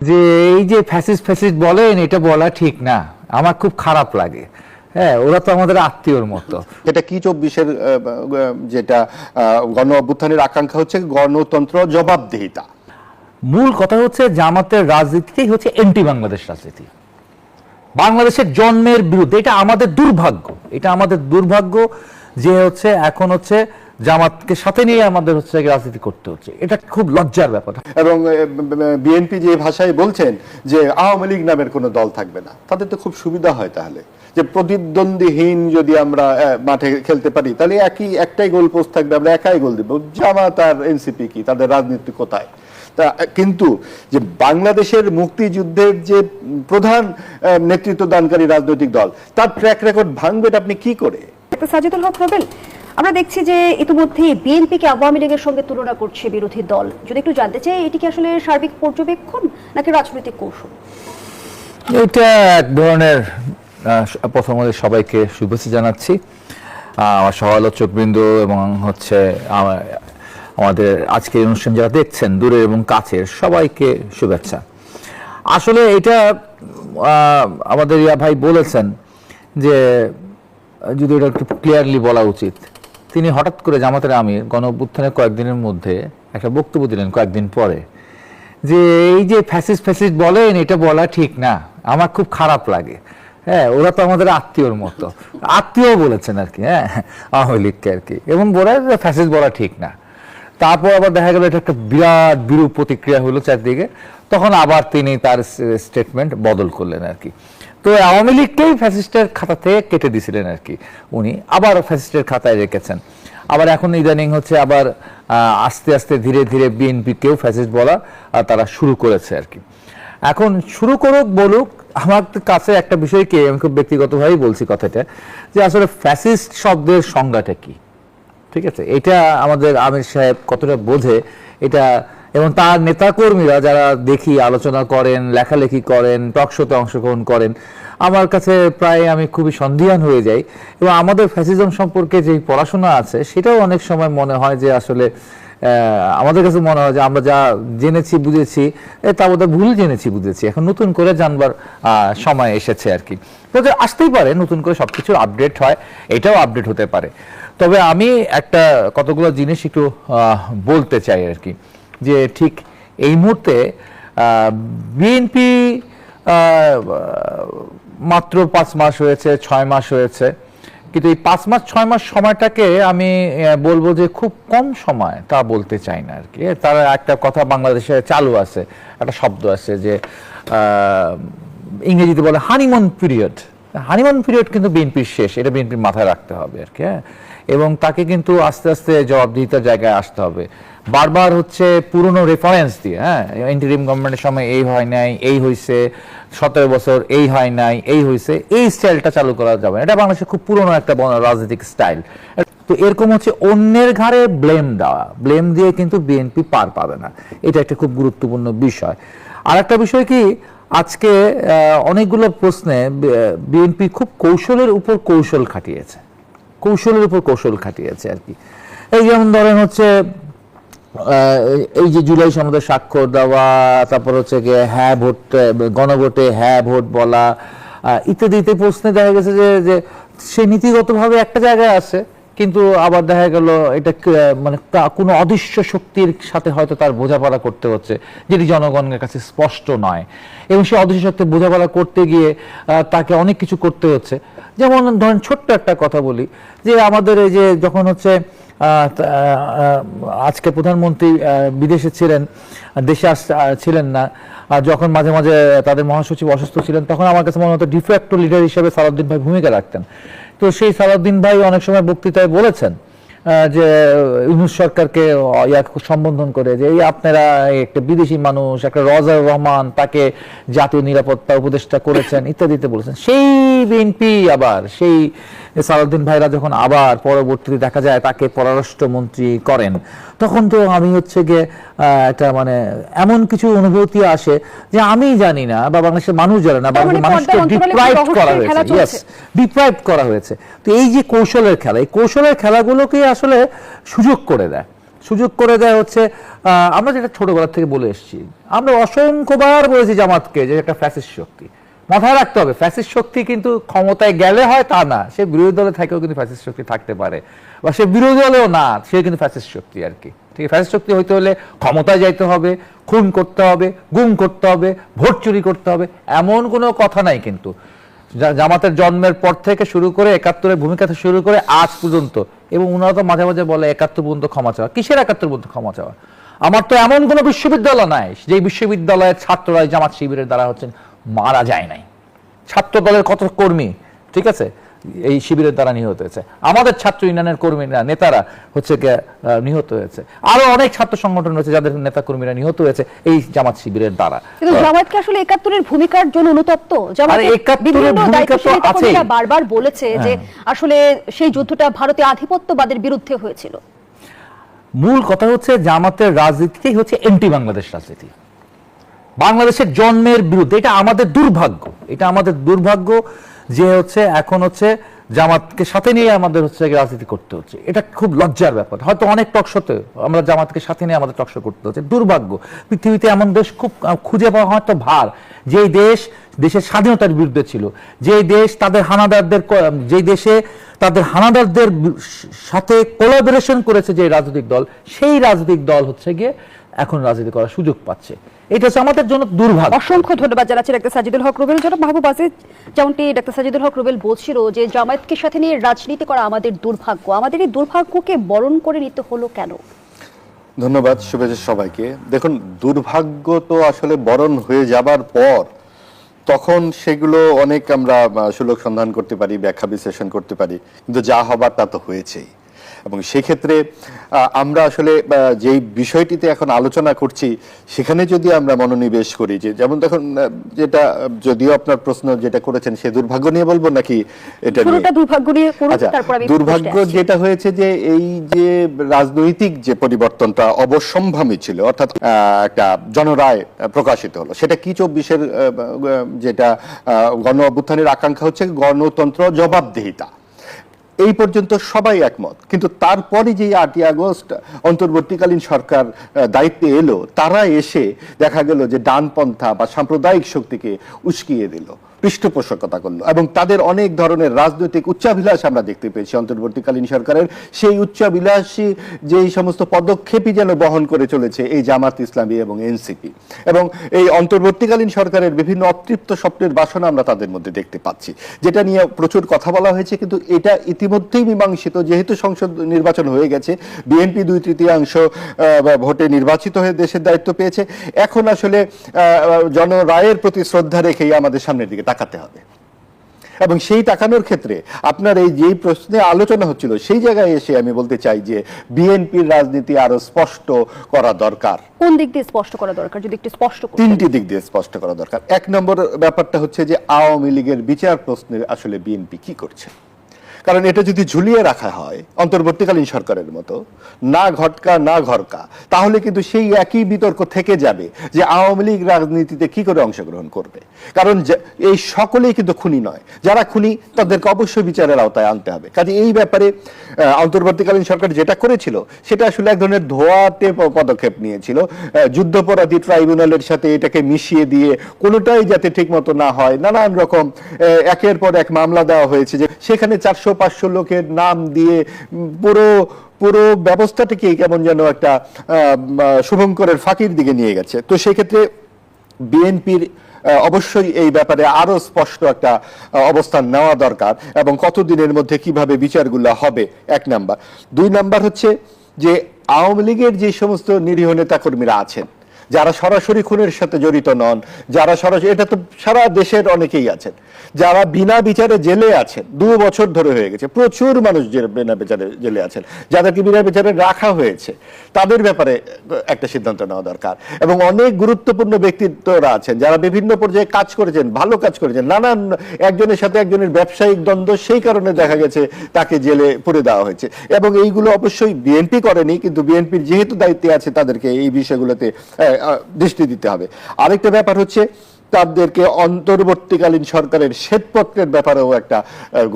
যে এই যে ফ্যাসিস্ট ফ্যাসিস্ট বলেন, এটা বলা ঠিক না, আমার খুব খারাপ লাগে। হ্যাঁ, ওরা তো আমাদের আত্মীয়র মতো। এটা কি 24-এর যেটা গণ অভ্যুত্থানের আকাঙ্ক্ষা হচ্ছে গণতন্ত্র, জবাবদিহিতা। মূল কথা হচ্ছে জামাতের রাজনীতিটাই হচ্ছে এন্টি বাংলাদেশ রাজনীতি, বাংলাদেশের জন্মের বিরুদ্ধে। এটা আমাদের দুর্ভাগ্য, এটা আমাদের দুর্ভাগ্য যে হচ্ছে এখন হচ্ছে জামাতকে সাথে নিয়ে আমাদের হচ্ছে রাজনীতি করতে হচ্ছে। এটা খুব লজ্জার ব্যাপার। এবং বিএনপি যে ভাষায় বলছেন যে আওয়ামী লীগ নামের কোনো দল থাকবে না, তাদের তো খুব সুবিধা হয় তাহলে, যে প্রতিদ্বন্দ্বীহীন যদি আমরা মাঠে খেলতে পারি তাহলে একটাই গোল পোস্ট থাকবে, আমরা একাই গোল দিব। জামাত আর এনসিপি কি, তাদের রাজনীতি কোথায়? কিন্তু যে বাংলাদেশের মুক্তিযুদ্ধের যে প্রধান নেতৃত্ব দানকারী রাজনৈতিক দল, তার ট্র্যাক রেকর্ড ভাঙবেন আপনি কি করে? সাজিদুল হক রুবেল, আমরা দেখছি যে ইতিমধ্যে বিএনপিকে আওয়ামী লীগের সঙ্গে তুলনা করছে বিরোধী দল। যদি একটু জানতে চাই, এটি কি আসলে সার্বিক পর্যবেক্ষণ নাকি রাজনৈতিক কৌশল? এটা এক ধরনের, প্রথমত সবাইকে শুভেচ্ছা জানাচ্ছি, আমার সমালোচকবৃন্দ এবং হচ্ছে আমাদের আজকের অনুষ্ঠান যারা দেখছেন দূরের এবং কাছের, সবাইকে শুভেচ্ছা। আসলে এটা আমাদের ইয়া ভাই বলেছেন যে, যদি এটা একটু ক্লিয়ারলি বলা উচিত, তিনি হঠাৎ করে জামাতের আমির গণ অভ্যুত্থানের কয়েকদিনের মধ্যে একটা বক্তব্য দিলেন কয়েকদিন পরে, যে এই যে ফ্যাসিস্ট ফ্যাসিস্ট বলেন, এটা বলা ঠিক না, আমার খুব খারাপ লাগে। হ্যাঁ, ওরা তো আমাদের আত্মীয়র মতো, আত্মীয় বলেছেন আর কি, হ্যাঁ, আওয়ামী লীগকে আর কি, এবং বলে ফ্যাসিস্ট বলা ঠিক না। তারপর আবার দেখা গেল এটা একটা বিরাট বিরূপ প্রতিক্রিয়া হলো চারদিকে, তখন আবার তিনি তার স্টেটমেন্ট বদল করলেন আর কি। তো আওয়ামী লীগকেই ফ্যাসিস্টের খাতা থেকে কেটে দিয়েছিলেন আর কি, উনি আবার ফ্যাসিস্টের খাতায় রেখেছেন। আবার এখন ইদানিং হচ্ছে আবার আস্তে আস্তে ধীরে ধীরে বিএনপিকেও ফ্যাসিস্ট বলা তারা শুরু করেছে আর কি। এখন শুরু করুক, বলুক। আমার কাছে একটা বিষয়কে আমি খুব ব্যক্তিগতভাবেই বলছি কথাটা, যে আসলে ফ্যাসিস্ট শব্দের সংজ্ঞাটা কি, ঠিক আছে, এটা আমাদের আমির সাহেব কতটা বোঝে এটা, এবং তার নেতাকর্মীরা যারা দেখি আলোচনা করেন, লেখালেখি করেন, টক শোতে অংশগ্রহণ করেন, আমার কাছে প্রায় আমি খুবই সন্দিহান হয়ে যাই। এবং আমাদের ফ্যাসিজম সম্পর্কে যে পড়াশোনা আছে সেটাও অনেক সময় মনে হয় যে আসলে আমাদের কাছে মনে হয় যে আমরা যা জেনেছি বুঝেছি তা বোধহয় ভুল জেনেছি বুঝেছি, এখন নতুন করে জানবার সময় এসেছে আর কি। আসতেই পারে নতুন করে সবকিছু আপডেট হয়, এটাও আপডেট হতে পারে। তবে আমি একটা কতগুলো জিনিস একটু বলতে চাই আর কি, যে ঠিক এই মুহূর্তে বিএনপি মাত্র 5 মাস হয়েছে, 6 মাস হয়েছে, কিন্তু এই 5 মাস 6 মাস সময়টাকে আমি বলবো যে খুব কম সময় তা বলতে চাই না আর কি। তার একটা কথা বাংলাদেশে চালু আছে, একটা শব্দ আছে যে ইংরেজিতে বলে হানিমুন পিরিয়ড। হানিমুন পিরিয়ড কিন্তু বিএনপির শেষ, এটা বিএনপির মাথায় রাখতে হবে আর কি, হ্যাঁ। এবং তাকে কিন্তু আস্তে আস্তে জবাবদিহিতার জায়গায় আসতে হবে। বারবার হচ্ছে পুরনো রেফারেন্স দিয়ে, হ্যাঁ, ইন্টারিম গভর্নমেন্টের সময় এই হয় নাই, এই হয়েছে, 17 বছর এই হয় নাই, এই হয়েছে, এই স্টাইলটা চালু করা যাবে না। এটা বাংলাদেশের খুব পুরনো একটা রাজনৈতিক স্টাইল। তো এরকম হচ্ছে অন্যের ঘাড়ে ব্লেম দেওয়া, ব্লেম দিয়ে কিন্তু বিএনপি পার পাবে না, এটা একটা খুব গুরুত্বপূর্ণ বিষয়। আর একটা বিষয় কি, আজকে অনেকগুলো প্রশ্নে বিএনপি খুব কৌশলের উপর কৌশল খাটিয়েছে, কৌশলের উপর কৌশল খাটিয়েছে আর কি। এই যেমন ধরেন হচ্ছে এই যে জুলাই সনদে স্বাক্ষর দেওয়া, তারপর হচ্ছে গিয়ে হ্যাঁ ভোট, গণভোটে হ্যাঁ ভোট বলা ইত্যাদি ইত্যাদি প্রশ্নে দেখা গেছে যে সে নীতিগতভাবে একটা জায়গায় আছে, কিন্তু আবার দেখা গেল এটা মানে কোনো অদৃশ্য শক্তির সাথে হয়তো তার বোঝাপড়া করতে হচ্ছে, যেটি জনগণের কাছে স্পষ্ট নয়, এবং সে অদৃশ্য শক্তি বোঝাপড়া করতে গিয়ে তাকে অনেক কিছু করতে হচ্ছে। যেমন ধরেন ছোট্ট একটা কথা বলি, যে আমাদের এই যে যখন হচ্ছে আজকে প্রধানমন্ত্রী বিদেশে ছিলেন, দেশে ছিলেন না, যখন মাঝে মাঝে তাদের মহাসচিব অসুস্থ ছিলেন, তখন আমার কাছে মনে হতো ডিফ্যাক্টো লিডার হিসেবে সালাউদ্দিন ভাই ভূমিকা রাখতেন। তো সেই সালাউদ্দিন ভাই অনেক সময় বক্তৃতায় বলেছেন যে ইউনূস সরকারকে সম্বোধন করে যে এই আপনারা একটা বিদেশি মানুষ, একটা রজার রহমান, তাকে জাতীয় নিরাপত্তা উপদেষ্টা করেছেন ইত্যাদিতে বলেছেন। সেই বিএনপি আবার সেই সালাউদ্দিন ভাইরা যখন আবার পরবর্তীতে দেখা যায় তাকে পররাষ্ট্রমন্ত্রী করেন, তখন তো আমি হচ্ছে গিয়ে একটা মানে এমন কিছু অনুভূতি আসে যে আমি জানি না, বা বাংলাদেশের মানুষ জানে না, মানুষকে ডিপ্রাইভ করা হয়েছে, ইয়েস, ডিপ্রাইভ করা হয়েছে। তো এই যে কৌশলের খেলা, এই কৌশলের খেলাগুলোকে আসলে সুযোগ করে দেয়, সুযোগ করে দেয় হচ্ছে আমরা যেটা ছোটবেলা থেকে বলে এসেছি, আমরা অসংখ্যবার বলেছি জামাতকে যে একটা ফ্যাসিস্ট শক্তি। মাথায় রাখতে হবে, ফ্যাসিস্ট শক্তি কিন্তু ক্ষমতায় গেলে হয় তা না, সে বিরোধী দলে থেকেও কিন্তু ফ্যাসিস্ট শক্তি থাকতে পারে, বা সে বিরোধী দলেও না, সে কিন্তু ফ্যাসিস্ট শক্তি আর কি। ঠিক আছে, ফ্যাসিস্ট শক্তি হইতে হলে ক্ষমতায় যাইতে হবে, খুন করতে হবে, গুম করতে হবে, ভোট চুরি করতে হবে, এমন কোনো কথা নাই কিন্তু। জামাতের জন্মের পর থেকে শুরু করে ৭১-এর ভূমিকা থেকে শুরু করে আজ পর্যন্ত, এবং ওনারা তো মাঝে মাঝে বলে ৭১ পর্যন্ত ক্ষমা চাওয়া, কিসের ৭১ পর্যন্ত ক্ষমা চাওয়া? আমার তো এমন কোনো বিশ্ববিদ্যালয় নাই যে বিশ্ববিদ্যালয়ের ছাত্ররা জামাত শিবিরের দ্বারা হচ্ছেন মারা যায় নাই। ছাত্র দলের কত কর্মী, ঠিক আছে, এই শিবিরের দ্বারা নিহত হয়েছে। আমাদের ছাত্র ইউনিয়নের কর্মীরা, নেতারা হচ্ছে নিহত হয়েছে। আরো অনেক ছাত্র সংগঠন রয়েছে যাদের নেতা কর্মীরা নিহত হয়েছে এই জামাত শিবিরের দ্বারা। কিন্তু জামাতকে আসলে ৭১-এর ভূমিকার জন্য অনুতপ্ত? জামাত বারবার বলেছে যে আসলে সেই যুদ্ধটা ভারতীয় আধিপত্যবাদের বিরুদ্ধে হয়েছিল। মূল কথা হচ্ছে জামাতের রাজনীতিটাই হচ্ছে এন্টি বাংলাদেশ রাজনীতি, বাংলাদেশের জন্মের বিরুদ্ধে। এটা আমাদের দুর্ভাগ্য, এটা আমাদের দুর্ভাগ্য যে হচ্ছে এখন হচ্ছে জামাতকে সাথে নিয়ে আমাদের হচ্ছে রাজনীতি করতে হচ্ছে। এটা খুব লজ্জার ব্যাপার। হয়তো অনেক টকশোতে আমরা জামাতকে সাথে নিয়ে আমাদের টকশো করতে হচ্ছে, দুর্ভাগ্য। পৃথিবীতে এমন দেশ খুব খুঁজে পাওয়া হয়তো ভার, যেই দেশের স্বাধীনতার বিরুদ্ধে ছিল, যেই দেশ তাদের হানাদারদের, যেই দেশে তাদের হানাদারদের সাথে কোলাবোরেশন করেছে যে রাজনৈতিক দল, সেই রাজনৈতিক দল হচ্ছে গিয়ে এখন রাজনীতি করার সুযোগ পাচ্ছে। এটা হচ্ছে আমাদের জন্য দুর্ভাগ্য। অসংখ্য ধন্যবাদ জানাচ্ছি ডাক্তার সাজিদুল হক রুবেল। জনাব মাহবুব আজিজ, যেমনটি ডাক্তার সাজিদুল হক রুবেল বলছিল যে জামায়াতকে সাথে নিয়ে রাজনীতি করা আমাদের দুর্ভাগ্য, আমাদের এই দুর্ভাগ্যকে বরণ করে নিতে হলো কেন? ধন্যবাদ, শুভেচ্ছা সবাইকে। দেখুন, দুর্ভাগ্য তো আসলে বরণ হয়ে যাবার পর তখন সেগুলো অনেক আমরা সুযোগ সন্ধান করতে পারি, ব্যাখ্যা বিশ্লেষণ করতে পারি, কিন্তু যা হবার তা তো হয়েছেই। এবং সেক্ষেত্রে আমরা আসলে যেই বিষয়টিতে এখন আলোচনা করছি সেখানে যদি আমরা মনোনিবেশ করি, যে যেমন দেখুন, যেটা যদিও আপনার প্রশ্ন যেটা করেছেন সে দুর্ভাগ্য নিয়ে বলবো নাকি এটা নিয়ে? দুর্ভাগ্য নিয়ে করুন, তারপর আমি দুর্ভাগ্য যেটা হয়েছে যে এই যে রাজনৈতিক যে পরিবর্তনটা অবশ্যম্ভাবী ছিল, অর্থাৎ একটা জনরায় প্রকাশিত হলো, সেটা কি ২৪-এর যেটা গণ অভ্যুত্থানের আকাঙ্ক্ষা হচ্ছে গণতন্ত্র, জবাবদিহিতা, এই পর্যন্ত সবাই একমত। কিন্তু তারপরে যে ৮ই আগস্ট অন্তর্বর্তীকালীন সরকার দায়িত্বে এলো, তারা এসে দেখা গেল যে ডানপন্থা বা সাম্প্রদায়িক শক্তিকে উস্কিয়ে দিল, পৃষ্ঠপোষকতা করলো, এবং তাদের অনেক ধরনের রাজনৈতিক উচ্চাভিলাষ আমরা দেখতে পেয়েছি অন্তর্বর্তীকালীন সরকারের। সেই উচ্চাভিলাষী যেই সমস্ত পদক্ষেপই যেন বহন করে চলেছে এই জামাত ইসলামী এবং এনসিপি, এবং এই অন্তর্বর্তীকালীন সরকারের বিভিন্ন অতৃপ্ত স্বপ্নের বাসনা আমরা তাদের মধ্যে দেখতে পাচ্ছি, যেটা নিয়ে প্রচুর কথা বলা হয়েছে। কিন্তু এটা ইতিমধ্যেই মীমাংসিত, যেহেতু সংসদ নির্বাচন হয়ে গেছে, বিএনপি ২/৩ ভোটে নির্বাচিত হয়ে দেশের দায়িত্ব পেয়েছে। এখন আসলে জনরায়ের প্রতি শ্রদ্ধা রেখেই আমাদের সামনের দিকে তাকাতে হবে। এবং সেই তাকানোর ক্ষেত্রে আপনার এই যেই প্রশ্নে আলোচনা হচ্ছিল সেই জায়গায় এসে আমি বলতে চাই যে বিএনপির রাজনীতি আরো স্পষ্ট করা দরকার। কোন দিক দিয়ে স্পষ্ট করা দরকার, যদি একটু স্পষ্ট করতেন? ৩টি দিক দিয়ে স্পষ্ট করা দরকার। ১ নম্বর ব্যাপারটা হচ্ছে যে আওয়ামী লীগের বিচার প্রশ্নে আসলে বিএনপি কি করছে। কারণ এটা যদি ঝুলিয়ে রাখা হয় অন্তর্বর্তীকালীন সরকারের মতো, না ঘটকা না ঘরকা, তাহলে কিন্তু সেই একই বিতর্ক থেকে যাবে যে আওয়ামী লীগ রাজনীতিতে কি করে অংশগ্রহণ করবে। কারণ এই সকলেই কিন্তু খুনি নয়, যারা খুনি তাদেরকে অবশ্যই বিচারের আওতায় আনতে হবে। কাজে এই ব্যাপারে অন্তর্বর্তীকালীন সরকার যেটা করেছিল সেটা আসলে এক ধরনের ধোয়াতে পদক্ষেপ নিয়েছিল, যুদ্ধাপরাধী ট্রাইব্যুনালের সাথে এটাকে মিশিয়ে দিয়ে কোনোটাই যাতে ঠিক মতো না হয়, নানান রকম একের পর এক মামলা দেওয়া হয়েছে, যে সেখানে ৪০০-৫০০ লোকের নাম দিয়ে পুরো ব্যবস্থাটাকে কেমন যেন একটা শুভঙ্করের ফাঁকির দিকে নিয়ে গেছে। তো সেক্ষেত্রে বিএনপির অবশ্যই এই ব্যাপারে আরো স্পষ্ট একটা অবস্থান নেওয়া দরকার, এবং কতদিনের মধ্যে কিভাবে বিচারগুলো হবে, ১ নাম্বার। ২ নাম্বার হচ্ছে যে আওয়ামী লীগের যে সমস্ত নিরীহ নেতাকর্মীরা আছেন, যারা সরাসরি খুনের সাথে জড়িত নন, যারা সরাসরি, এটা তো সারা দেশের অনেকেই আছেন, যারা বিনা বিচারে জেলে আছেন, ২ বছর ধরে হয়ে গেছে, প্রচুর মানুষ বিনা বিচারে জেলে আছেন, যাদেরকে বিনা বিচারে রাখা হয়েছে, তাদের ব্যাপারে একটা সিদ্ধান্ত নেওয়া দরকার। এবং অনেক গুরুত্বপূর্ণ ব্যক্তিত্বরা আছেন যারা বিভিন্ন পর্যায়ে কাজ করেছেন, ভালো কাজ করেছেন, নানান একজনের সাথে একজনের ব্যবসায়িক দ্বন্দ্ব, সেই কারণে দেখা গেছে তাকে জেলে পুরে দেওয়া হয়েছে। এবং এইগুলো অবশ্যই বিএনপি করেনি, কিন্তু বিএনপির যেহেতু দায়িত্বে আছে তাদেরকে এই বিষয়গুলোতে দৃষ্টি দিতে হবে। আরেকটা ব্যাপার হচ্ছে তাদেরকে অন্তর্বর্তীকালীন সরকারের শ্বেতপত্রের ব্যাপারেও একটা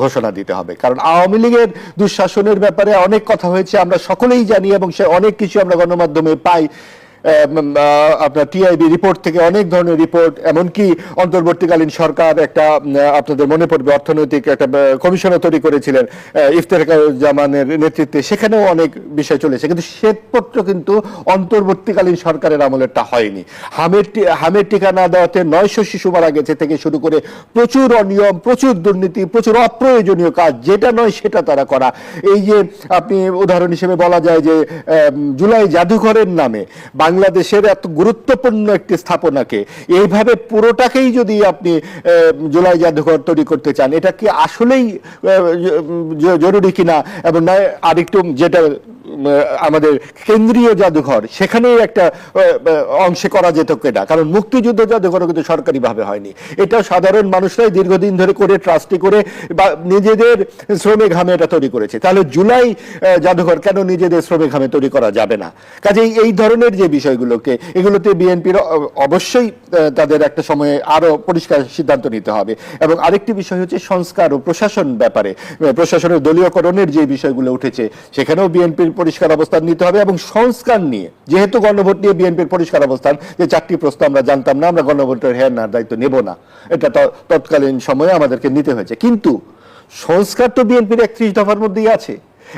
ঘোষণা দিতে হবে। কারণ আওয়ামী লীগের দুঃশাসনের ব্যাপারে অনেক কথা হয়েছে, আমরা সকলেই জানি, এবং সে অনেক কিছু আমরা গণমাধ্যমে পাই। আপনার টিআইবি রিপোর্ট থেকে অনেক ধরনের রিপোর্ট, এমনকি অন্তর্বর্তীকালীন সরকার একটা আপনাদের মনে পড়বে অর্থনৈতিক একটা কমিশনও তৈরি করেছিলেন ইফতেখারুজ্জামানের নেতৃত্বে, সেখানেও অনেক বিষয় চলেছে। কিন্তু শ্বেতপত্র কিন্তু অন্তর্বর্তীকালীন সরকারের আমলেরটা হয়নি। হামের টিকা না দেওয়াতে 900 শিশু মারা গেছে থেকে শুরু করে প্রচুর অনিয়ম, প্রচুর দুর্নীতি, প্রচুর অপ্রয়োজনীয় কাজ, যেটা নয় সেটা তারা করা। এই যে আপনি উদাহরণ হিসেবে বলা যায় যে জুলাই জাদুঘরের নামে বাংলাদেশের এত গুরুত্বপূর্ণ একটি স্থাপনাকে এইভাবে পুরোটাকেই যদি আপনি জুলাই জাদুঘর তৈরি করতে চান, এটা কি আসলেই জরুরি কিনা? এবং নয় আরেকটু যেটা আমাদের কেন্দ্রীয় জাদুঘর, সেখানে একটা অংশে করা যেত কিনা? কারণ মুক্তিযুদ্ধ জাদুঘরও কিন্তু সরকারিভাবে হয়নি, এটা সাধারণ মানুষরাই দীর্ঘদিন ধরে করে ট্রাস্টি করে বা নিজেদের শ্রমে ঘামে এটা তৈরি করেছে। তাহলে জুলাই জাদুঘর কেন নিজেদের শ্রমে ঘামে তৈরি করা যাবে না? কাজেই এই ধরনের যে বিষয়গুলোকে, এগুলোতে বিএনপির অবশ্যই তাদের একটা সময়ে আরো পরিষ্কার সিদ্ধান্ত নিতে হবে। এবং আরেকটি বিষয় হচ্ছে সংস্কার ও প্রশাসন ব্যাপারে, প্রশাসনের দলীয়করণের যে বিষয়গুলো উঠেছে, সেখানেও বিএনপির পরিষ্কার অবস্থান নিতে হবে। এবং সংস্কার নিয়ে, যেহেতু গণভোট নিয়ে বিএনপির পরিষ্কার অবস্থান যে 4টি প্রশ্ন আমরা জানতাম না, আমরা গণভোটের হ্যাঁ না দায়িত্ব নেব না, এটা তৎকালীন সময়ে আমাদেরকে নিতে হয়েছে। কিন্তু সংস্কার তো বিএনপির 31 দফার মধ্যেই আছে,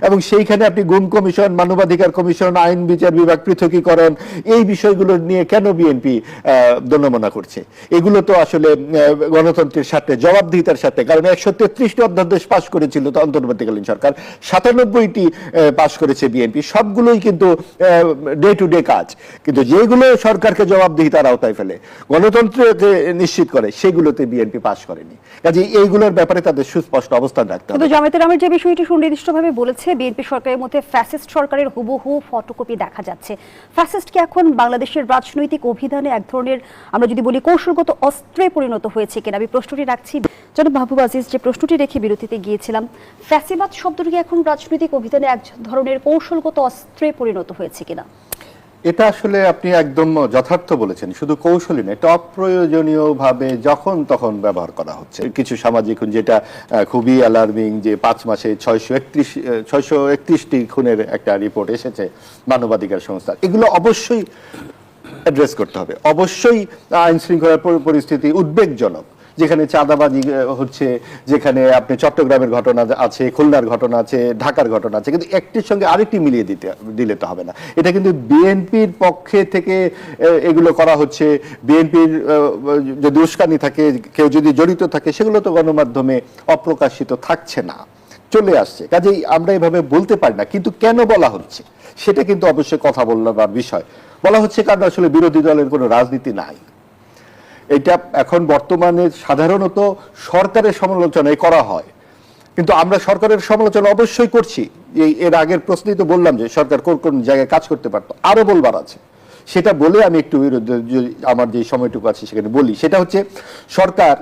এবং সেইখানে আপনি গুম কমিশন, মানবাধিকার কমিশন, আইন বিচার বিভাগ পৃথকীকরণ, এই বিষয়গুলো নিয়ে কেন বিএনপি দণ্ডমনা করছে? এগুলো তো আসলে গণতন্ত্রের সাথে, জবাবদিহিতার সাথে। কারণ 133টি অধ্যাদেশ পাশ করেছিল তো অন্তর্বর্তীকালীন সরকার, 97টি পাশ করেছে বিএনপি, সবগুলোই কিন্তু ডে টু ডে কাজ। কিন্তু যেগুলো সরকারকে জবাবদিহিতার আওতায় ফেলে, গণতন্ত্রকে নিশ্চিত করে, সেগুলোতে বিএনপি পাশ করেনি। কাজে এইগুলোর ব্যাপারে তাদের সুস্পষ্ট অবস্থান রাখতে হবে। কিন্তু জামায়াতের আমির যে বিষয়টি সুনির্দিষ্টভাবে বলেছে, বিএনপি সরকারের মধ্যে ফ্যাসিস্ট সরকারের হুবহু ফটোকপি দেখা যাচ্ছে। ফ্যাসিস্ট কি এখন বাংলাদেশের রাজনৈতিক অভিধানে এক ধরনের, আমরা যদি বলি, কৌশলগত অস্ত্রে পরিণত হয়েছে কিনা? আমি প্রশ্নটি রাখছি জনাব মাহবুব আজিজ, যে প্রশ্নটি রেখে বিরতিতে গিয়েছিলাম। ফ্যাসিবাদ শব্দটি কি এখন রাজনৈতিক অভিধানে এক ধরনের কৌশলগত অস্ত্রে পরিণত হয়েছে কিনা? এটা আসলে আপনি একদম যথার্থ বলেছেন। শুধু কৌশলী না, এটা অপ্রয়োজনীয় ভাবে যখন তখন ব্যবহার করা হচ্ছে। কিছু সামাজিক, যেটা খুবই অ্যালার্মিং, যে 5 মাসে 631টি খুনের একটা রিপোর্ট এসেছে মানবাধিকার সংস্থা। এগুলো অবশ্যই অ্যাড্রেস করতে হবে। অবশ্যই আইন শৃঙ্খলার পরিস্থিতি উদ্বেগজনক, যেখানে চাঁদাবাজি হচ্ছে, যেখানে আপনি চট্টগ্রামের ঘটনা আছে, খুলনার ঘটনা আছে, ঢাকার ঘটনা আছে, কিন্তু একটির সঙ্গে আরেকটি মিলিয়ে দিলে তো হবে না। এটা কিন্তু বিএনপির পক্ষে থেকে এগুলো করা হচ্ছে। বিএনপির যদি উস্কানি থাকে, কেউ যদি জড়িত থাকে, সেগুলো তো গণমাধ্যমে অপ্রকাশিত থাকছে না, চলে আসছে। কাজেই আমরা এভাবে বলতে পারি না। কিন্তু কেন বলা হচ্ছে সেটা কিন্তু অবশ্যই কথা বলবার বিষয়। বলা হচ্ছে কারণ আসলে বিরোধী দলের কোনো রাজনীতি নাই। এটা এখন বর্তমানে সাধারণত সরকারের সমালোচনায় করা হয়, কিন্তু আমরা সরকারের সমালোচনা অবশ্যই করছি। এর আগের প্রশ্নেই তো বললাম যে সরকার কোন কোন জায়গায় কাজ করতে পারতো, আরো বলবার আছে। সেটা বলে আমি একটু আমার যে সময়টুকু আছে সেখানে বলি। সেটা হচ্ছে, সরকার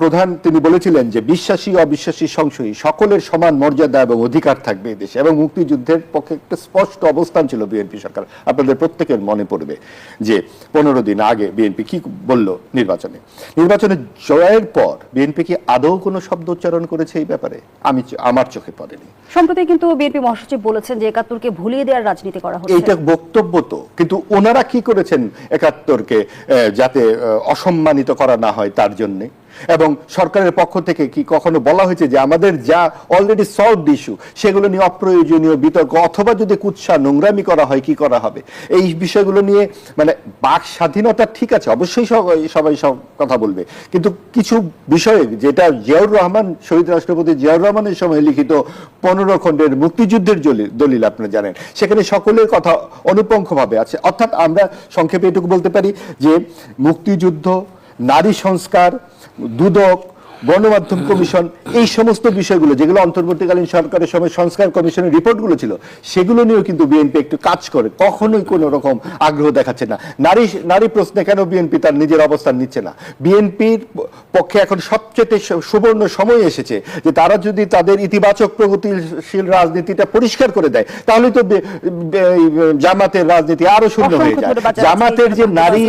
প্রধান তিনি বলেছিলেন যে বিশ্বাসী অবিশ্বাসী সংশয়ী সকলের সমান মর্যাদা এবং অধিকার থাকবে এই দেশে, এবং মুক্তিযুদ্ধের পক্ষে একটা স্পষ্ট অবস্থান ছিল বিএনপি সরকার। আপনাদের প্রত্যেকের মনে পড়বে যে 15 দিন আগে বিএনপি কি বলল নির্বাচনে জয়ের পর বিএনপি কি আদৌ কোনো শব্দ উচ্চারণ করেছে এই ব্যাপারে? আমার চোখে পড়েনি। সম্প্রতি কিন্তু বিএনপি মহাসচিব বলেছেন যে 71কে ভুলিয়ে দেওয়ার রাজনীতি করা হচ্ছে। এইটা বক্তব্য তো, কিন্তু ওনারা কি করেছেন 71কে যাতে অসম্মানিত করা না হয় তার জন্য? এবং সরকারের পক্ষ থেকে কি কখনো বলা হয়েছে যে আমাদের যা অলরেডি সলভড ইস্যু সেগুলো নিয়ে অপ্রয়োজনীয় বিতর্ক অথবা যদি কুৎসা নোংরামি করা হয় কি করা হবে? এই বিষয়গুলো নিয়ে মানে বাক স্বাধীনতা ঠিক আছে, অবশ্যই সবাই সব কথা বলবে, কিন্তু কিছু বিষয়ে, যেটা জিয়াউর রহমান, শহীদ রাষ্ট্রপতি জিয়াউর রহমানের সময় লিখিত 15 খণ্ডের মুক্তিযুদ্ধের দলিল আপনারা জানেন, সেখানে সকলের কথা অনুপঙ্খভাবে আছে। অর্থাৎ আমরা সংক্ষেপে এটুকু বলতে পারি যে মুক্তিযুদ্ধ, নারী সংস্কার, দুদক, গণমাধ্যম কমিশন, এই সমস্ত বিষয়গুলো যেগুলো অন্তর্বর্তীকালীন সরকারের সময় সংস্কার কমিশনের রিপোর্টগুলো ছিল, সেগুলো নিয়েও কিন্তু বিএনপি একটু কাজ করে, কখনোই কোনো রকম আগ্রহ দেখাচ্ছে না। নারী প্রশ্নে কেন বিএনপি তার নিজের অবস্থান নিচ্ছে না? বিএনপির পক্ষে এখন সবচেয়ে সুবর্ণ সময় এসেছে যে তারা যদি তাদের ইতিবাচক প্রগতিশীল রাজনীতিটা পরিষ্কার করে দেয়, তাহলে তো জামাতের রাজনীতি আরো শূন্য হয়ে যায়। জামাতের যে নারী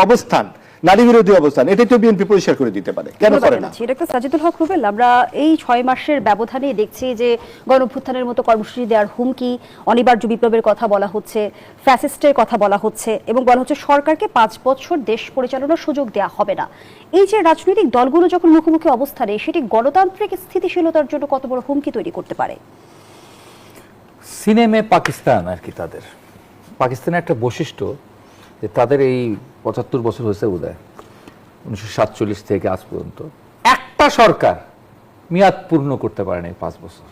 অবস্থান, নারী বিরোধী অবস্থান, এটাই তো বিএনপি পরিষ্কার করে দিতে পারে, কেন করে না? ডক্টর সাজিদুল হক রুবেল, আমরা এই 6 মাসের ব্যবধানে দেখছি যে গণঅভ্যুত্থানের মতো কর্মসূচি দেওয়ার হুমকি, অনিবার্য বিপ্লবের কথা বলা হচ্ছে, ফ্যাসিস্টের কথা বলা হচ্ছে এবং বলা হচ্ছে সরকারকে 5 বছর দেশ পরিচালনার সুযোগ দেওয়া হবে না। এই যে রাজনৈতিক দলগুলো যখন মুখোমুখি অবস্থানে, সেটি গণতান্ত্রিক স্থিতিশীলতার জন্য কত বড় হুমকি তৈরি করতে পারে? সিনেমে পাকিস্তান আর কি, তাদের পাকিস্তানের একটা বৈশিষ্ট্য যে তাদের এই 75 বছর হয়েছে বোধহয় 1947 থেকে আজ পর্যন্ত একটা সরকার মেয়াদ পূর্ণ করতে পারেনি 5 বছর।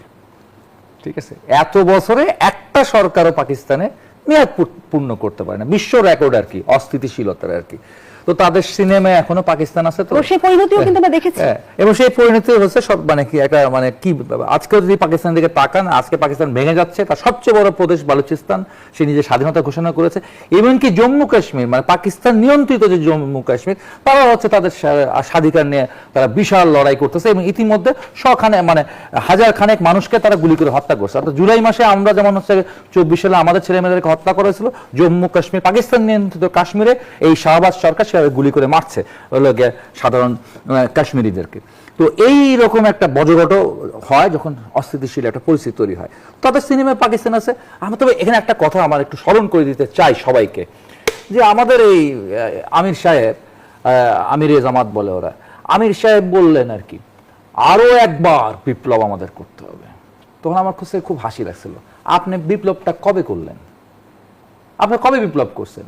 ঠিক আছে, এত বছরে একটা সরকারও পাকিস্তানে মেয়াদ পূর্ণ করতে পারে না, বিশ্ব রেকর্ড আর কি অস্থিতিশীলতার আর কি। তো তাদের সিনেমায় এখনো পাকিস্তান আছে, তো সেই পরিণতিও কিন্তু আমরা দেখেছি। এবং সেই পরিণতি হচ্ছে সব মানে কি একটা মানে কি, আজকে যদি পাকিস্তান দিকে তাকান, আজকে পাকিস্তান ভেঙে যাচ্ছে, তার সবচেয়ে বড় প্রদেশ বালুচিস্তান, সে নিজের স্বাধীনতা ঘোষণা করেছে। এমনকি জম্মু কাশ্মীর মানে পাকিস্তান নিয়ন্ত্রিত যে জম্মু কাশ্মীর, তারা হচ্ছে তাদের স্বাধিকার নিয়ে তারা বিশাল লড়াই করতেছে এবং ইতিমধ্যে মানে হাজার খানেক মানুষকে তারা গুলি করে হত্যা করছে। অর্থাৎ জুলাই মাসে আমরা যেমন হচ্ছে 24 সালে আমাদের ছেলে মেয়েদেরকে হত্যা করেছিল, জম্মু কাশ্মীর পাকিস্তান নিয়ন্ত্রিত কাশ্মীরে এই শাহবাজ সরকার গুলি করে মারছে সাধারণ কাশ্মীরিদেরকে। তো এই রকম একটা বজ্রঘট হয় যখন অস্থিতিশীল একটা পরিস্থিতি তৈরি হয়। তাদের সিনেমায় পাকিস্তান আছে। আমি তবে এখানে একটা কথা আমার একটু স্মরণ করে দিতে চাই সবাইকে, যে আমাদের এই আমির সাহেব, আমির জামাত বলে ওরা, আমির সাহেব বললেন আর কি আরো একবার বিপ্লব আমাদের করতে হবে। তখন আমার খুব হাসি লাগছিল, আপনি বিপ্লবটা কবে করলেন? আপনি কবে বিপ্লব করছেন?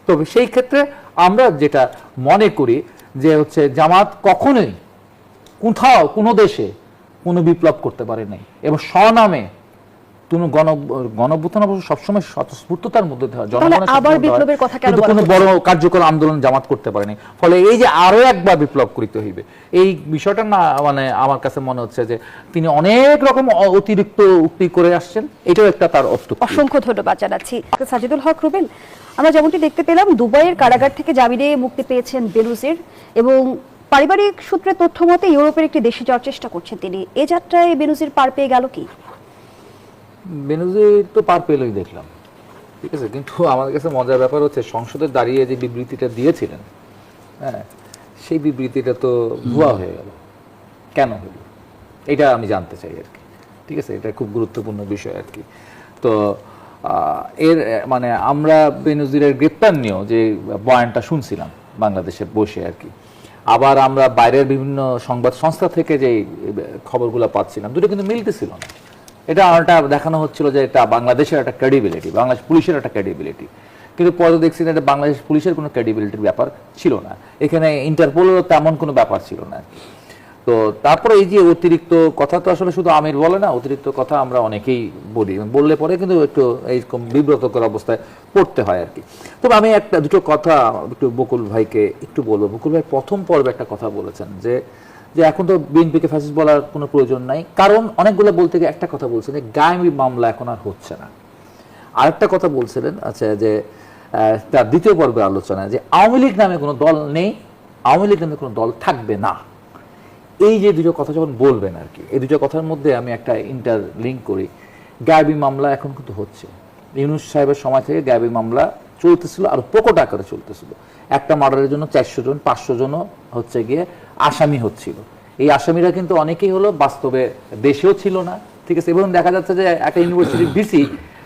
তবে সেই ক্ষেত্রে আমরা যেটা মনে করি যে হচ্ছে জামাত কখনোই কোথাও কোনো দেশে কোনো বিপ্লব করতে পারে নাই এবং স্বনামে কোনো গণঅভ্যুত্থান অবশ্য সবসময় স্বতঃস্ফূর্ততার মধ্যে কোনো বড় কার্যকর আন্দোলন জামাত করতে পারেনি। ফলে এই যে আরো একবার বিপ্লব করিতে হইবে, এই বিষয়টা না মানে আমার কাছে মনে হচ্ছে যে তিনি অনেক রকম অতিরিক্ত উক্তি করে আসছেন, এটাও একটা তার অত্যুক্তি। অসংখ্য ধন্যবাদ জানাচ্ছি সাজিদুল হক রুবেল। আমরা যেমনটি দেখতে পেলাম, দুবাইয়ের কারাগার থেকে জামিনে মুক্তি পেয়েছেন বেনজির এবং পারিবারিক সূত্রে তথ্য মতে ইউরোপের একটি দেশে যাওয়ার চেষ্টা করছেন তিনি। এই যাত্রায় বেনজির পার পেয়ে গেল কি? বেনজির তো পার পেলই দেখলাম, ঠিক আছে, কিন্তু আমাদের কাছে মজার ব্যাপার হচ্ছে সংসদে দাঁড়িয়ে যে বিবৃতিটা দিয়েছিলেন, হ্যাঁ, সেই বিবৃতিটা তো ভুয়া হয়ে গেল। কেন হলো এটা আমি জানতে চাই আর কি। ঠিক আছে, এটা খুব গুরুত্বপূর্ণ বিষয় আর কি। তো এর মানে আমরা বেনজিরের গ্রেপ্তার নিয়েও যে বয়ানটা শুনছিলাম বাংলাদেশে বসে আর কি, আবার আমরা বাইরের বিভিন্ন সংবাদ সংস্থা থেকে যে খবরগুলো পাচ্ছিলাম, দুটো কিন্তু মিলতেছিল না। এটা দেখানো হচ্ছিল যে এটা বাংলাদেশের একটা ক্রেডিবিলিটি, বাংলাদেশ পুলিশের একটা ক্রেডিবিলিটি, কিন্তু পরে দেখছি না এটা বাংলাদেশ পুলিশের কোনো ক্রেডিবিলিটির ব্যাপার ছিল না, এখানে ইন্টারপোলেরও তেমন কোনো ব্যাপার ছিল না। তো তারপরে এই যে অতিরিক্ত কথা, তো আসলে শুধু আমির বলে না, অতিরিক্ত কথা আমরা অনেকেই বলি, বললে পরে কিন্তু একটু এইরকম বিব্রতকর অবস্থায় পড়তে হয় আর কি। তবে আমি দুটো কথা একটু বকুল ভাইকে একটু বলবো। বকুল ভাই প্রথম পর্বে একটা কথা বলেছেন যে এখন তো বিএনপিকে ফ্যাসিস্ট বলার কোনো প্রয়োজন নাই, কারণ অনেকগুলো বলতে গিয়ে একটা কথা বলছেন যে গায়েবী মামলা এখন আর হচ্ছে না। আরেকটা কথা বলছিলেন আচ্ছা যে তার দ্বিতীয় পর্বের আলোচনা যে আওয়ামী লীগ নামে কোনো দল নেই, আওয়ামী লীগ নামে কোনো দল থাকবে না। এই যে দুটো কথা যখন বলবেন আর কি, এই দুটো কথার মধ্যে আমি একটা ইন্টারলিঙ্ক করি। গায়েবী মামলা এখন কিন্তু হচ্ছে, ইউনূস সাহেবের সময় থেকে গায়েবী মামলা চলতেছিল, আর প্রকট আকারে চলতেছিল। একটা মার্ডারের জন্য 400 জন 500 জনও হচ্ছে গিয়ে আসামি হচ্ছিল। এই আসামিরা কিন্তু অনেকেই হলো বাস্তবে দেশেও ছিল না, ঠিক আছে। এবং দেখা যাচ্ছে যে একটা ইউনিভার্সিটির ভিসি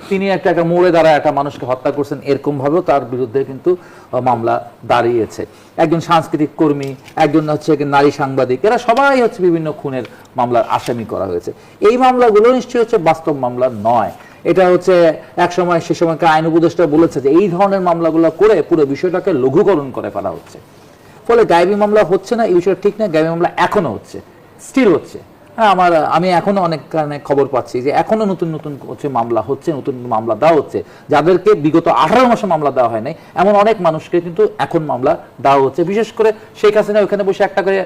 তিনি একটা মোড়ে দাঁড়ায় একটা মানুষকে হত্যা করছেন, এরকম ভাবেও তার বিরুদ্ধে কিন্তু মামলা দাঁড়িয়েছে। একজন সাংস্কৃতিক কর্মী, একজন হচ্ছে নারী সাংবাদিক, এরা সবাই হচ্ছে বিভিন্ন খুনের মামলার আসামি করা হয়েছে। এই মামলাগুলো নিশ্চয়ই হচ্ছে বাস্তব মামলা নয়। এটা হচ্ছে এক সময় সে সময়কার আইন উপদেষ্টা বলেছে যে এই ধরনের মামলাগুলো করে পুরো বিষয়টাকে লঘুকরণ করে ফেলা হচ্ছে। ফলে গায়েবী মামলা হচ্ছে না, এই বিষয়টা ঠিক না। গায়েবী মামলা এখনো হচ্ছে, স্টিল হচ্ছে। হ্যাঁ, আমি এখনো অনেক কারণে খবর পাচ্ছি যে এখনো নতুন নতুন হচ্ছে মামলা হচ্ছে, নতুন মামলা দেওয়া হচ্ছে। যাদেরকে বিগত 18 মাসে মামলা দেওয়া হয় নাই, এমন অনেক মানুষকে কিন্তু এখন মামলা দেওয়া হচ্ছে। বিশেষ করে শেখ হাসিনা ওখানে বসে একটা করে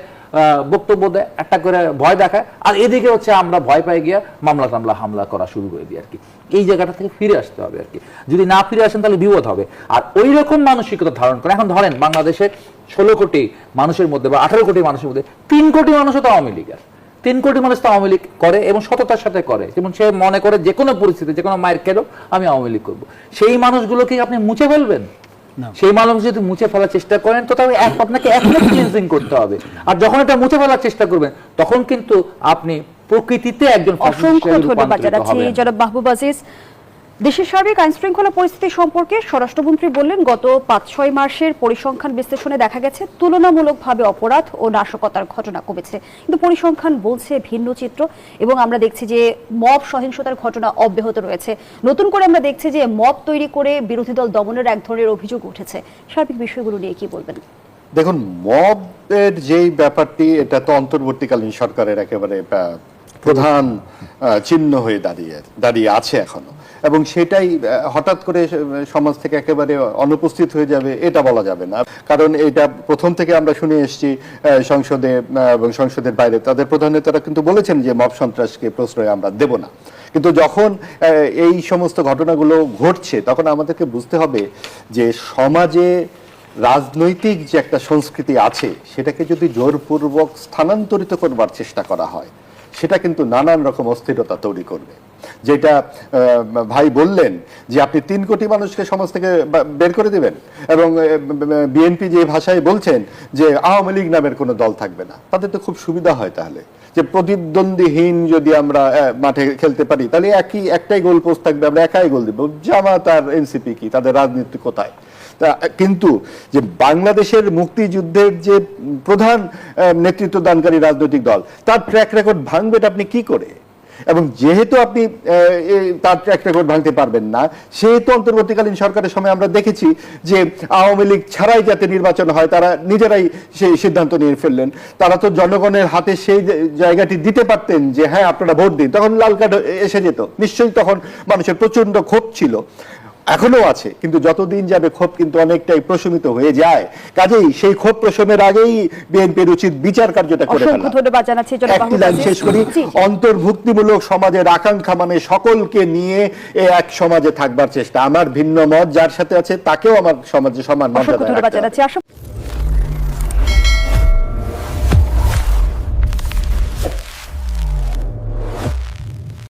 বক্তব্য দেয়, একটা করে ভয় দেখায়, আর এদিকে হচ্ছে আমরা ভয় পাই গিয়া মামলা টামলা হামলা করা শুরু করে দিই আর কি। এই জায়গাটা থেকে ফিরে আসতে হবে আর কি। যদি না ফিরে আসেন তাহলে বিপদ হবে। আর ওই রকম মানসিকতা ধারণ করে এখন ধরেন বাংলাদেশের 16 কোটি মানুষের মধ্যে বা 18 কোটি মানুষের মধ্যে 3 কোটি মানুষও তো আওয়ামী লীগের। 3 কোটি মানুষ তো আওয়ামী লীগ করে এবং সততার সাথে করে, যেমন সে মনে করে যে কোনো পরিস্থিতি, যে কোনো মায়ের খেলেও আমি আওয়ামী লীগ করবো। সেই মানুষগুলোকে আপনি মুছে ফেলবেন? সেই মানুষ যদি মুছে ফেলার চেষ্টা করেন তো তাহলে আপনাকে এখনো ক্লিনজিং করতে হবে। আর যখন এটা মুছে ফেলার চেষ্টা করবেন তখন কিন্তু আপনি প্রকৃতিতে একজন অসংখ্য ধন্যবাদ জানাচ্ছি জনাব মাহবুব আজিজ। দেশের সার্বিক আইন শৃঙ্খলা পরিস্থিতি সম্পর্কে স্বরাষ্ট্রমন্ত্রী বললেন, গত ৫-৬ মাসের পরিসংখ্যান বিশ্লেষণে দেখা গেছে তুলনামূলকভাবে অপরাধ ও নাশকতার ঘটনা কমেছে, কিন্তু পরিসংখ্যান বলছে ভিন্ন চিত্র এবং আমরা দেখছি যে মব সহিংসতার ঘটনা অব্যাহত রয়েছে। নতুন করে আমরা দেখছি যে মব তৈরি করে বিরোধী দল দমনের এক ধরনের অভিযোগ উঠেছে। সার্বিক বিষয়গুলো নিয়ে কি বলবেন? দেখুন, মবের যেই ব্যাপারটি, এটা তো অন্তর্বর্তীকালীন সরকারের একেবারে প্রধান চিহ্ন হয়ে দাঁড়িয়ে আছে এখনো, এবং সেটাই হঠাৎ করে সমাজ থেকে একেবারে অনুপস্থিত হয়ে যাবে এটা বলা যাবে না। কারণ এটা প্রথম থেকে আমরা শুনে এসেছি সংসদে এবং সংসদের বাইরে তাদের প্রধান নেতারা কিন্তু বলেছেন যে মব সন্ত্রাসকে প্রশ্রয় আমরা দেব না। কিন্তু যখন এই সমস্ত ঘটনাগুলো ঘটছে তখন আমাদেরকে বুঝতে হবে যে সমাজে রাজনৈতিক যে একটা সংস্কৃতি আছে সেটাকে যদি জোরপূর্বক স্থানান্তরিত করবার চেষ্টা করা হয় সেটা কিন্তু নানান রকম অস্থিরতা তৈরি করবে। যেটা ভাই বললেন যে আপনি ৩ কোটি মানুষকে সমাজ থেকে বের করে দিবেন, এবং বিএনপি যে ভাষায় বলছেন যে আওয়ামী লীগ নামের কোনো দল থাকবে না, তাদের তো খুব সুবিধা হয় তাহলে যে প্রতিদ্বন্দ্বীহীন যদি আমরা মাঠে খেলতে পারি তাহলে একটাই গোল পোস্ট থাকবে, আমরা একাই গোল দিব। জামাত আর এনসিপি কি, তাদের রাজনীতি কোথায়? কিন্তু যে বাংলাদেশের মুক্তিযুদ্ধের যে প্রধান নেতৃত্ব দানকারী রাজনৈতিক দল, তার ট্র্যাক রেকর্ড ভাঙবেন আপনি কি করে? এবং যেহেতু আপনি তার ট্র্যাক রেকর্ড ভাঙতে পারবেন না, সেহেতু অন্তর্বর্তীকালীন সরকারের সময় আমরা দেখেছি যে আওয়ামী লীগ ছাড়াই যাতে নির্বাচন হয় তারা নিজেরাই সেই সিদ্ধান্ত নিয়ে ফেললেন। তারা তো জনগণের হাতে সেই জায়গাটি দিতে পারতেন যে হ্যাঁ আপনারা ভোট দিন, তখন লাল কার্ড এসে যেত। নিশ্চয়ই তখন মানুষের প্রচন্ড ক্ষোভ ছিল, এখনো আছে, কিন্তু যতদিন যাবে ক্ষোভ কিন্তু অনেকটাই প্রশমিত হয়ে যায়। কাজেই সেই ক্ষোভ প্রশমের আগেই বিএনপির উচিত বিচার কার্যটা করে ফেলা। ধন্যবাদ জানাচ্ছি। একটি লাইন শেষ করি, অন্তর্ভুক্তিমূলক সমাজের আকাঙ্ক্ষা মানে সকলকে নিয়ে এক সমাজে থাকবার চেষ্টা। আমার ভিন্ন মত যার সাথে আছে তাকেও আমার সমাজে সমান মর্যাদা রাখতে হবে।